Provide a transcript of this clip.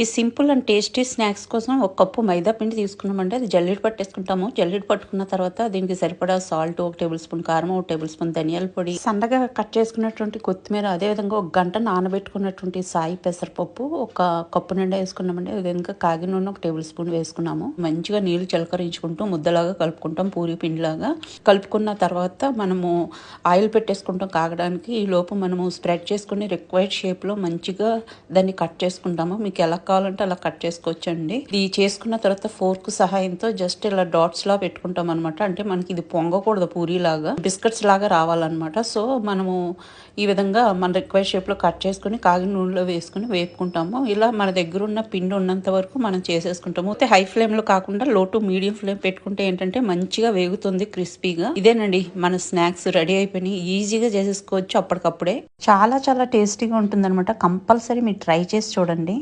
ఈ simple and tasty snacks కోసం ఒక కప్పు మైదా పిండి తీసుకున్నామంటే అది జల్లెడ పట్టేసుకుంటాము. జల్లెడ పట్టుకున్న తర్వాత దీనికి సరిపడా సాల్ట్, 1 టేబుల్ స్పూన్ కారం, 1 టేబుల్ స్పూన్ ధనియాల పొడి, సన్నగా కట్ చేసుకున్నటువంటి కొత్తిమీర, అదేవిధంగా 1 గంట నానబెట్టుకున్నటువంటి సాయి పెసరపప్పు ఒక కప్పు నిండా వేసుకున్నామండి. అదేవిధంగా కాగిన నూనె 1 టేబుల్ స్పూన్ వేసుకున్నాము. మంచిగా నీళ్లు చిలకరించుకుంటూ ముద్దలాగా కలుపుకుంటాం, పూరి పిండిలాగా. కలుపుకున్న తర్వాత మనము ఆయిల్ పెట్టేసుకుంటాం కాగడానికి. ఈ లోపు మనము స్ప్రెడ్ చేసుకుని రిక్వైర్డ్ షేప్ లో మంచిగా దాన్ని కట్ చేసుకుంటాము. మీకు ఎలా కావాలంటే అలా కట్ చేసుకోవచ్చండి. ఇది చేసుకున్న తర్వాత ఫోర్క్ సహాయంతో జస్ట్ ఇలా డాట్స్ లా పెట్టుకుంటాం అనమాట. అంటే మనకి ఇది పొంగకూడదు, పూరీలాగా బిస్కెట్స్ లాగా రావాలన్నమాట. సో మనము ఈ విధంగా మన రిక్వైర్డ్ షేప్ లో కట్ చేసుకుని కాగిన నూనెలో వేసుకుని వేపుకుంటాము. ఇలా మన దగ్గర ఉన్న పిండి ఉన్నంత వరకు మనం చేసేసుకుంటాము. అయితే హై ఫ్లేమ్ లో కాకుండా లో టు మీడియం ఫ్లేమ్ పెట్టుకుంటే ఏంటంటే మంచిగా వేగుతుంది క్రిస్పీగా. ఇదేనండి మన స్నాక్స్ రెడీ అయిపోయినాయి. ఈజీగా చేసేసుకోవచ్చు అప్పటికప్పుడే. చాలా చాలా టేస్టీగా ఉంటుంది అనమాట. కంపల్సరీ మీరు ట్రై చేసి చూడండి.